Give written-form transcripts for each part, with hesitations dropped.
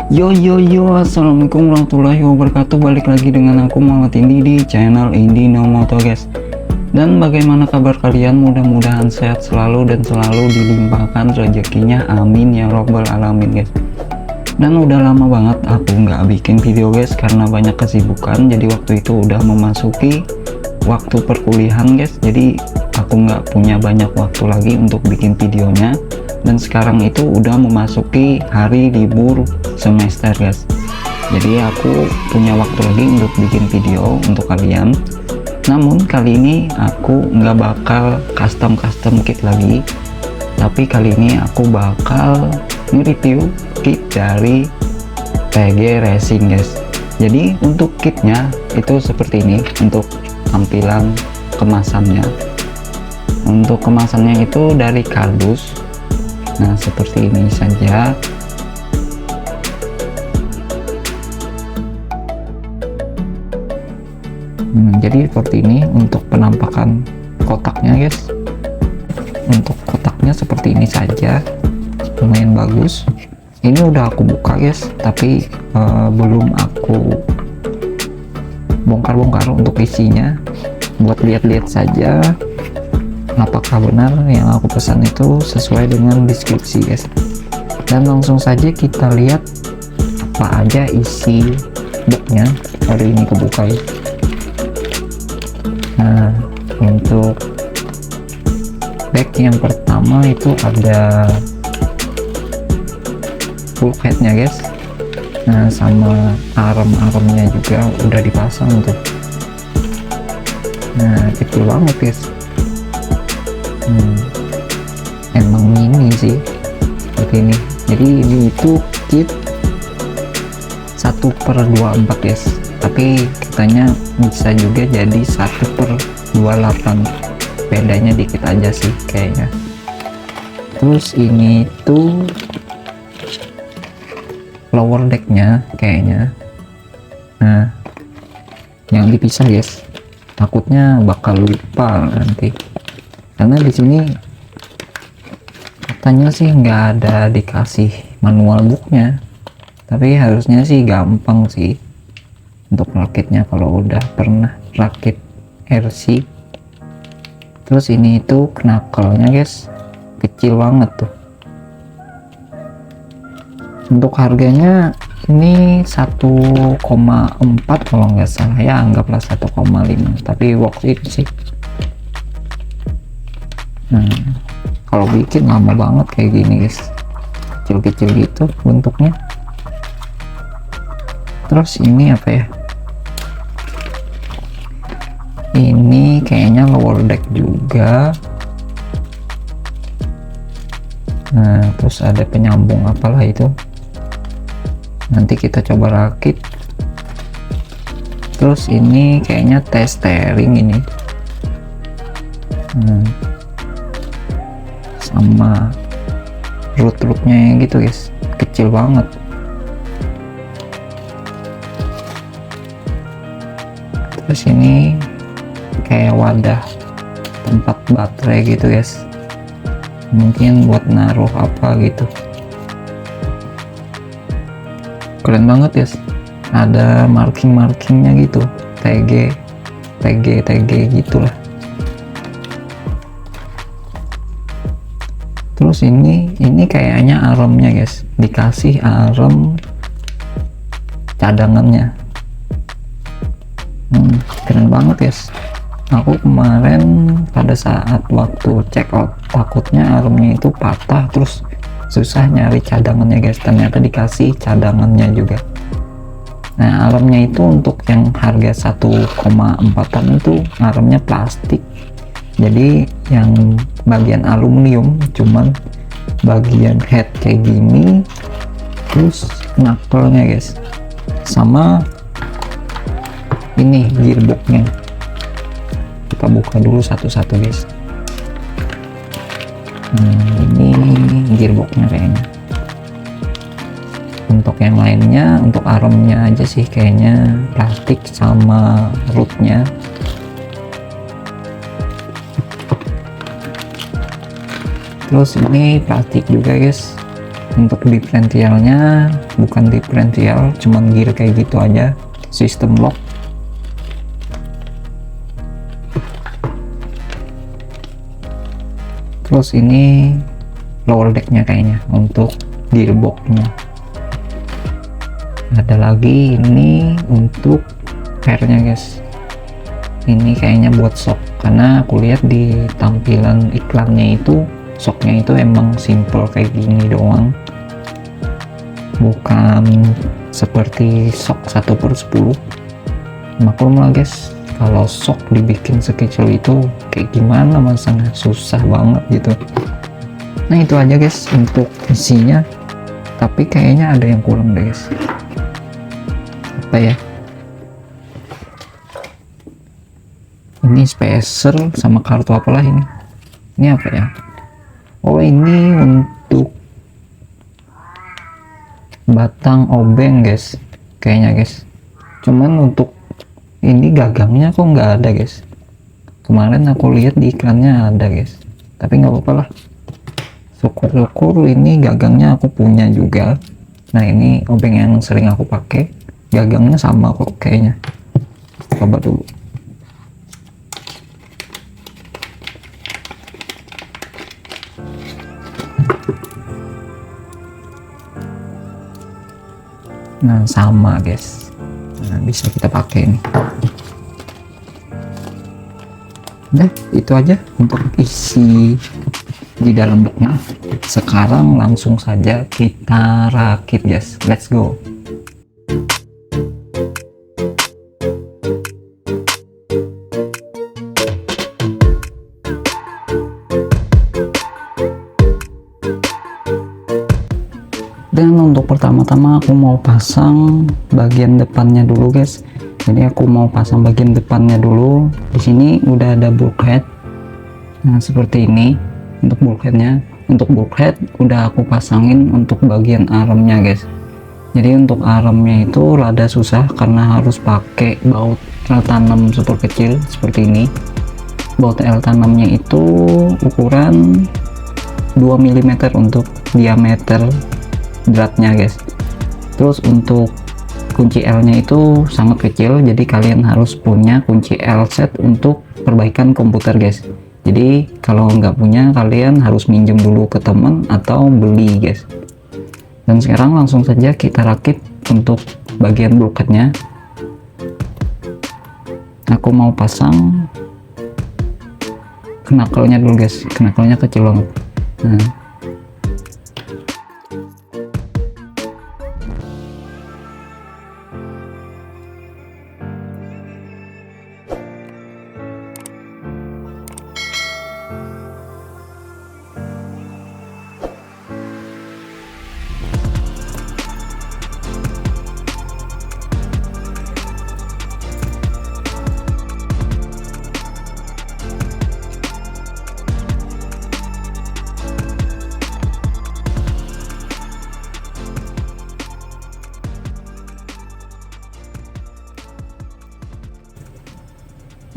Assalamualaikum warahmatullahi wabarakatuh. Balik lagi dengan aku Muhammad Indi di channel Indi No Moto guys. Dan bagaimana kabar kalian? Mudah-mudahan sehat selalu dan selalu dilimpahkan rezekinya, amin ya robbal alamin guys. Dan udah lama banget aku nggak bikin video guys karena banyak kesibukan. Jadi waktu itu udah memasuki waktu perkuliahan guys, jadi aku nggak punya banyak waktu lagi untuk bikin videonya. Dan sekarang itu udah memasuki hari libur semester guys, jadi aku punya waktu lagi untuk bikin video untuk kalian. Namun kali ini aku nggak bakal custom kit lagi, tapi kali ini aku bakal nge-review kit dari TG Racing guys. Jadi untuk kitnya itu seperti ini untuk tampilan kemasannya. Untuk kemasannya itu dari kardus. Nah seperti ini saja. Jadi seperti ini untuk penampakan kotaknya guys. Untuk kotaknya seperti ini saja, lumayan bagus. Ini udah aku buka guys, tapi belum aku bongkar-bongkar untuk isinya, buat lihat-lihat saja apakah benar yang aku pesan itu sesuai dengan deskripsi guys. Dan langsung saja kita lihat apa aja isi boxnya. Hari ini kebuka ya. Nah untuk bag yang pertama itu ada full headnya guys. Nah sama arm-armnya juga udah dipasang tuh. Nah kecil banget guys. Emang mini sih seperti ini. Jadi ini itu kit 1/24 guys, tapi katanya bisa juga jadi 1/28, bedanya dikit aja sih kayaknya. Terus ini tuh lower decknya kayaknya. Nah yang dipisah guys, takutnya bakal lupa nanti, karena di sini katanya sih nggak ada dikasih manual booknya, tapi harusnya sih gampang sih untuk rakitnya kalau udah pernah rakit RC. Terus ini itu knuckle-nya guys, kecil banget tuh. Untuk harganya ini 1,4 kalau nggak salah ya, anggaplah 1,5, tapi worth it sih. Nah kalau bikin lama banget kayak gini guys, kecil-kecil gitu bentuknya. Terus ini apa ya, ini kayaknya lower deck juga. Nah terus ada penyambung apalah itu, nanti kita coba rakit. Terus ini kayaknya tes steering ini. Sama root-rootnya gitu guys, kecil banget. Terus ini kayak wadah tempat baterai gitu guys, mungkin buat naruh apa gitu. Keren banget guys, ada markingnya gitu, TG gitulah. Terus ini kayaknya armnya guys, dikasih arm cadangannya. Keren banget guys. Aku kemarin pada saat waktu check out takutnya armnya itu patah, terus susah nyari cadangannya guys, ternyata dikasih cadangannya juga. Nah armnya itu untuk yang harga 1,4an itu armnya plastik, jadi yang bagian aluminium, cuman bagian head kayak gini. Terus knuckle-nya guys, sama ini gearbox-nya. Kita buka dulu satu-satu guys. Ini gearbox-nya kayaknya. Untuk yang lainnya, untuk armnya aja sih kayaknya plastik sama rootnya. Terus ini plastik juga guys. Untuk diferensialnya bukan diferensial, cuman gear kayak gitu aja, sistem lock. Terus ini lower decknya kayaknya untuk gearboxnya. Ada lagi ini untuk fairnya guys, ini kayaknya buat shock, karena aku lihat di tampilan iklannya itu shocknya itu emang simple kayak gini doang, bukan seperti shock 1/10. Maklum lah guys, kalau shock dibikin sekecil itu kayak gimana masanya, susah banget gitu. Nah itu aja guys untuk isinya, tapi kayaknya ada yang kurang deh guys. Apa ya, ini spacer sama kartu apalah ini apa ya, oh ini untuk batang obeng guys kayaknya guys, cuman untuk ini gagangnya kok nggak ada guys. Kemarin aku lihat di iklannya ada guys, tapi nggak apa-apa lah, syukur-syukur ini gagangnya aku punya juga. Nah ini obeng yang sering aku pakai, gagangnya sama kok kayaknya. Coba dulu. Nah sama guys, nah bisa kita pakai nih. Nah itu aja untuk isi di dalam boxnya. Sekarang langsung saja kita rakit guys, let's go. Dan untuk pertama-tama aku mau pasang bagian depannya dulu guys. Jadi aku mau pasang bagian depannya dulu. Di sini udah ada bulkhead. Nah seperti ini untuk bulkheadnya. Untuk bulkhead udah aku pasangin untuk bagian armnya guys. Jadi untuk armnya itu rada susah karena harus pakai baut L tanam super kecil seperti ini. Baut L tanamnya itu ukuran 2 mm untuk diameter dratnya guys. Terus untuk kunci L nya itu sangat kecil, jadi kalian harus punya kunci L set untuk perbaikan komputer guys. Jadi kalau nggak punya kalian harus minjem dulu ke teman atau beli guys. Dan sekarang langsung saja kita rakit untuk bagian bulkheadnya. Aku mau pasang knuckle-nya dulu guys, knuckle-nya kecil banget. Nah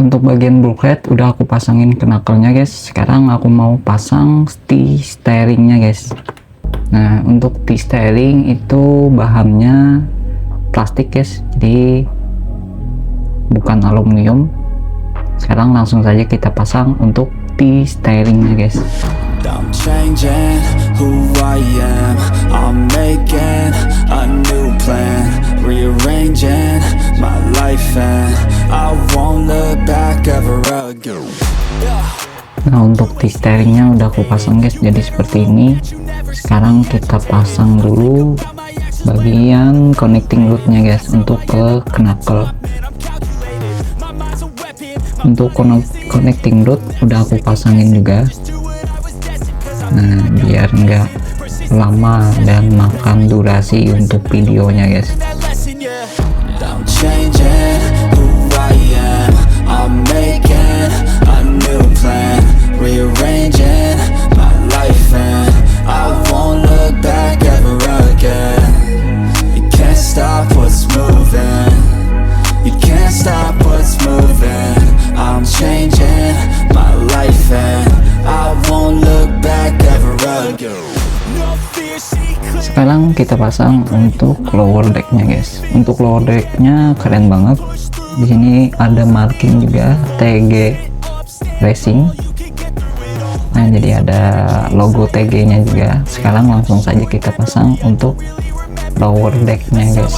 untuk bagian bulkhead udah aku pasangin knuckle-nya guys. Sekarang aku mau pasang T-steeringnya guys. Nah untuk T-steering itu bahannya plastik guys, jadi bukan aluminium. Sekarang langsung saja kita pasang untuk T-steeringnya guys. I'm changing who I am, I'm making a new plan, rearranging my life and I won't look back ever again. Nah untuk T-steeringnya udah aku pasang guys, jadi seperti ini. Sekarang kita pasang dulu bagian connecting rodnya guys untuk ke knuckle. Untuk connecting rod udah aku pasangin juga. Nah biar nggak lama dan makan durasi untuk videonya guys. I'm changing who I am, I'm making a new plan, rearranging my life and I won't look back ever again. You can't stop what's moving, you can't stop what's moving. I'm changing my life and I won't look back ever again. No fear, she kita pasang untuk lower decknya guys. Untuk lower decknya keren banget. Di sini ada marking juga TG Racing. Nah, jadi ada logo TG nya juga. Sekarang langsung saja kita pasang untuk lower decknya guys.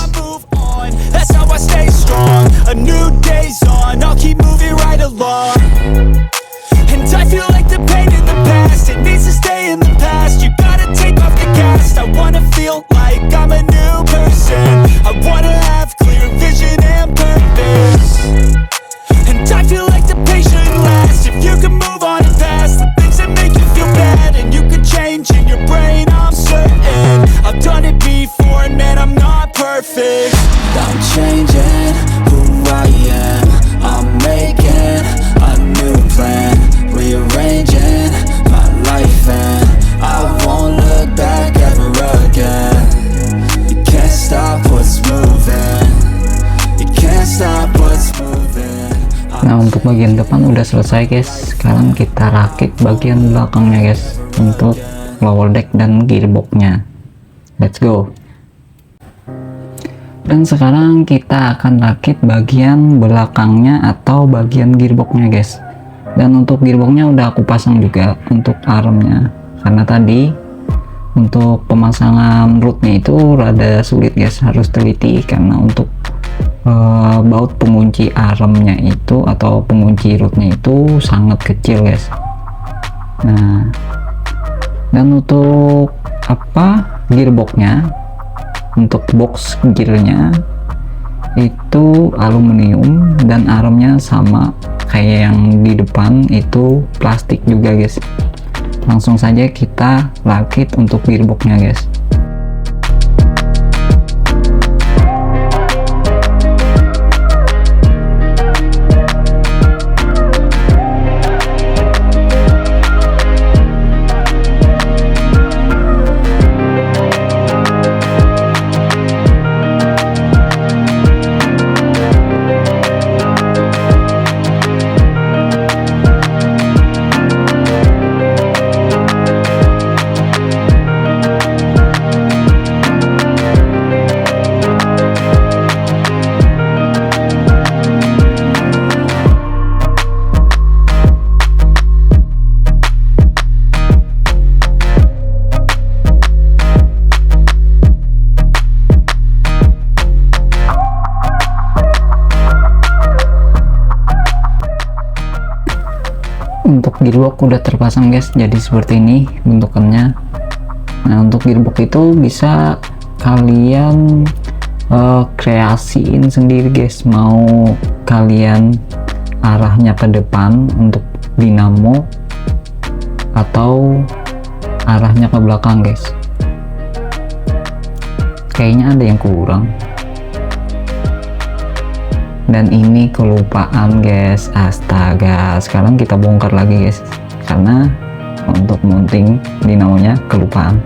That's how I stay strong. A new day's on. I'll keep moving right along. And I feel like the pain in the past, it needs to stay in the past. You gotta take off the cast. I wanna feel like I'm a new person. I wanna have clear vision and purpose. And I feel like the pain shouldn't last. If you can move on and past the things that make you feel bad, and you can change in your brain, I'm certain. I've done it before and man, I'm not perfect. I'm changing who I am. I'm making a new plan, rearranging my life, and I won't look back ever again. You can't stop what's moving. You can't stop what's moving. Nah, untuk bagian depan udah selesai guys. Sekarang kita rakit bagian belakangnya guys, untuk lower deck dan gearboxnya. Let's go. Dan sekarang kita akan rakit bagian belakangnya atau bagian gearboxnya guys. Dan untuk gearboxnya udah aku pasang juga untuk armnya, karena tadi untuk pemasangan rootnya itu rada sulit guys, harus teliti karena untuk baut pengunci armnya itu atau pengunci rootnya itu sangat kecil guys. Nah, dan untuk gearboxnya, untuk box gearnya itu aluminium dan armnya sama kayak yang di depan itu plastik juga guys. Langsung saja kita rakit untuk gearboxnya guys. Untuk gearbox udah terpasang guys, jadi seperti ini bentukannya. Nah, untuk gearbox itu bisa kalian kreasiin sendiri guys, mau kalian arahnya ke depan untuk dinamo atau arahnya ke belakang guys. Kayaknya ada yang kurang. Dan ini kelupaan guys, astaga. Sekarang kita bongkar lagi guys, karena untuk mounting dinamonya kelupaan.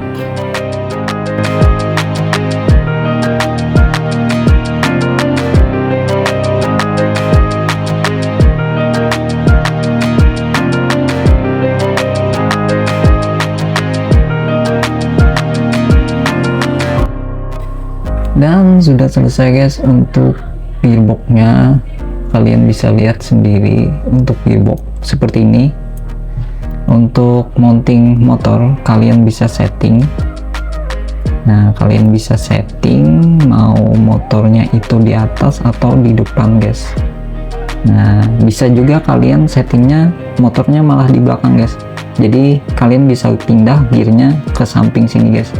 Dan sudah selesai guys untuk gearboxnya. Kalian bisa lihat sendiri untuk gearbox seperti ini. Untuk mounting motor kalian bisa setting. Nah, kalian bisa setting mau motornya itu di atas atau di depan guys. Nah, bisa juga kalian settingnya motornya malah di belakang guys. Jadi kalian bisa pindah gearnya ke samping sini guys.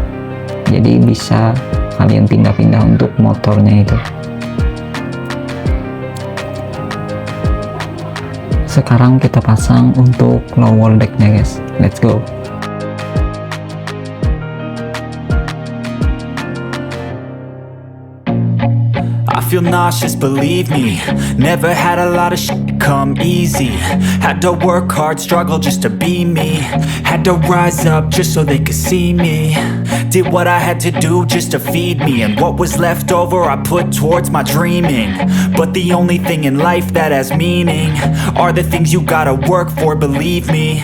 Jadi bisa kalian pindah-pindah untuk motornya itu. Sekarang kita pasang untuk lower decknya guys. Let's go. I feel nauseous, believe me. Never had a lot of shit come easy. Had to work hard, struggle just to be me. Had to rise up just so they could see me. Did what I had to do just to feed me, and what was left over I put towards my dreaming. But the only thing in life that has meaning are the things you gotta work for, believe me.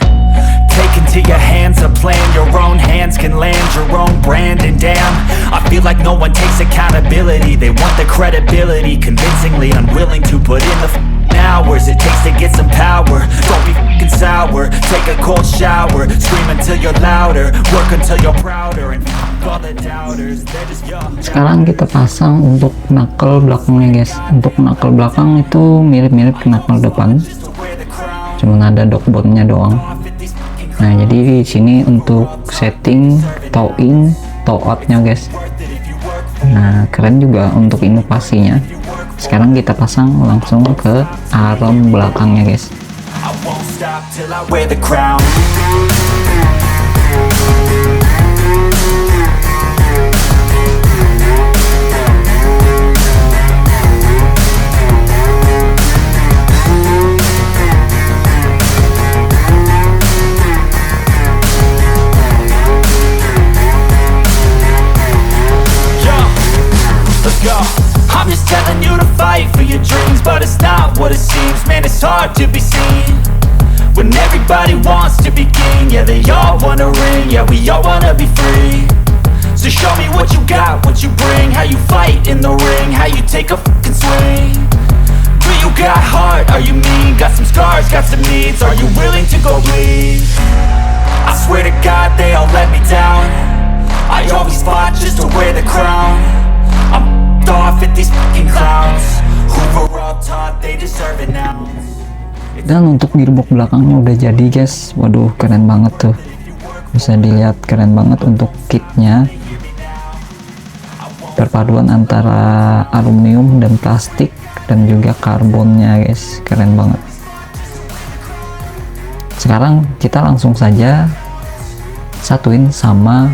Taking into your hands, a plan your own hands can land your own brand. And damn, I feel like no one takes accountability. They want the credibility, convincingly unwilling to put in the hours it takes to get some power. Don't be fucking sour, take a cold shower, scream until you're louder, work until you're prouder, and all the doubters, they're just young. Sekarang kita pasang untuk knuckle belakangnya guys. Untuk knuckle belakang itu mirip-mirip knuckle depan, cuman ada dogboardnya doang. Nah jadi di sini untuk setting toe in, toe outnya guys. Nah keren juga untuk inovasinya. Sekarang kita pasang langsung ke arm belakangnya guys. I won't stop till I wear the crown. I'm just telling you to fight for your dreams, but it's not what it seems. Man, it's hard to be seen when everybody wants to be king. Yeah, they all wanna ring. Yeah, we all wanna be free. So show me what you got, what you bring, how you fight in the ring, how you take a fucking swing. Do you got heart? Are you mean? Got some scars, got some needs. Are you willing to go bleed? I swear to God, they all let me down. I always fought just to wear the crown. I'm off at these fucking clowns who were all taught they deserve it now. Dan untuk gearbox belakangnya udah jadi guys. Waduh keren banget tuh, bisa dilihat keren banget untuk kitnya. Perpaduan antara aluminium dan plastik dan juga karbonnya guys, keren banget. Sekarang kita langsung saja satuin sama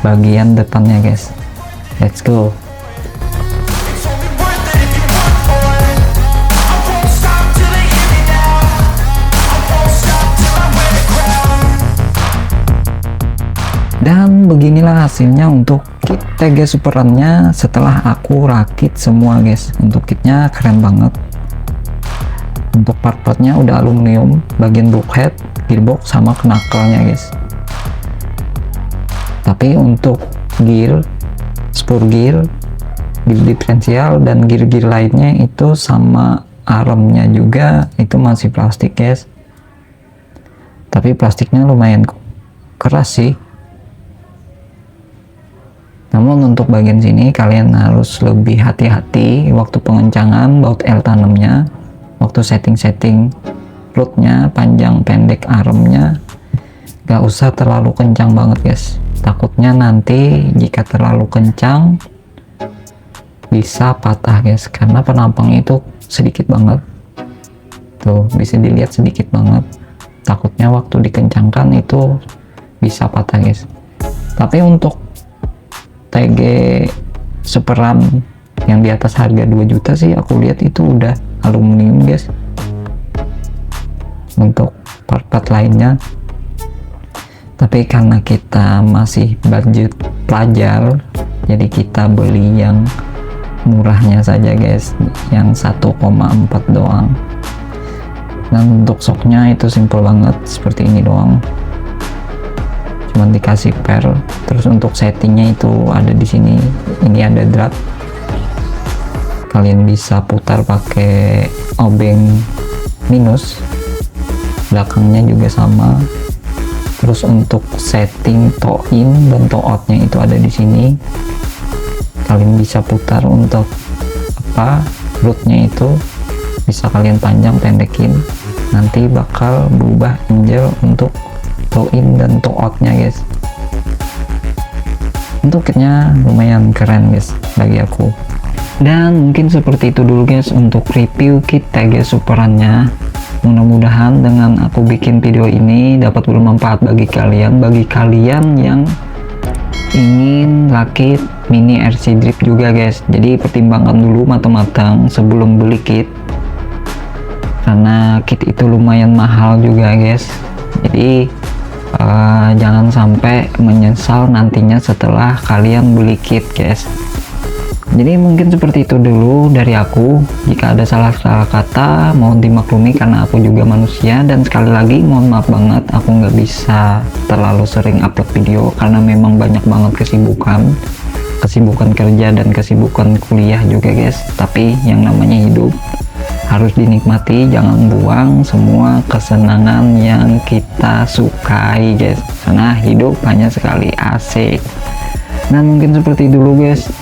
bagian depannya guys. Let's go. Dan beginilah hasilnya untuk kit TG Super-nya setelah aku rakit semua guys. Untuk kitnya keren banget. Untuk part-partnya udah aluminium, bagian bulkhead, gearbox sama knuckle-nya guys. Tapi untuk gear, spur gear, gear diferensial dan gear-gear lainnya itu sama armnya juga itu masih plastik guys. Tapi plastiknya lumayan keras sih. Namun untuk bagian sini kalian harus lebih hati-hati waktu pengencangan baut L tanamnya, waktu setting-setting floatnya, panjang pendek armnya, gak usah terlalu kencang banget guys. Takutnya nanti jika terlalu kencang bisa patah guys, karena penampangnya itu sedikit banget. Tuh bisa dilihat sedikit banget. Takutnya waktu dikencangkan itu bisa patah guys. Tapi untuk TG Superam yang di atas harga 2 juta sih aku lihat itu udah aluminium guys. Untuk part-part lainnya, tapi karena kita masih budget pelajar jadi kita beli yang murahnya saja guys, yang 1,4 doang. Dan untuk shocknya itu simple banget seperti ini doang, cuman dikasih per. Terus untuk settingnya itu ada di sini, ini ada drat, kalian bisa putar pakai obeng minus, belakangnya juga sama. Terus untuk setting toe in dan toe outnya itu ada di sini, kalian bisa putar untuk apa, rootnya itu bisa kalian panjang pendekin, nanti bakal berubah angel untuk toe in dan toe outnya guys. Untuk kitnya lumayan keren guys bagi aku. Dan mungkin seperti itu dulu guys untuk review kit TG Super-nya. Mudah-mudahan dengan aku bikin video ini dapat bermanfaat bagi kalian yang ingin rakit mini RC drift juga guys. Jadi pertimbangkan dulu matang-matang sebelum beli kit, karena kit itu lumayan mahal juga guys. Jadi jangan sampai menyesal nantinya setelah kalian beli kit guys. Jadi mungkin seperti itu dulu dari aku. Jika ada salah-salah kata mohon dimaklumi karena aku juga manusia. Dan sekali lagi mohon maaf banget aku nggak bisa terlalu sering upload video karena memang banyak banget kesibukan kerja dan kesibukan kuliah juga guys. Tapi yang namanya hidup harus dinikmati, jangan buang semua kesenangan yang kita sukai guys, karena hidup hanya sekali, asik. Dan mungkin seperti dulu guys.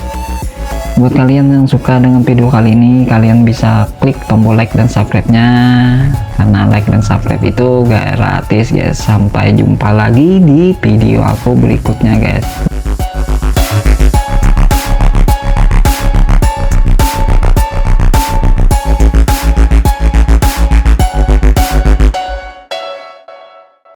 Buat kalian yang suka dengan video kali ini, kalian bisa klik tombol like dan subscribe-nya, karena like dan subscribe itu gratis guys. Sampai jumpa lagi di video aku berikutnya guys.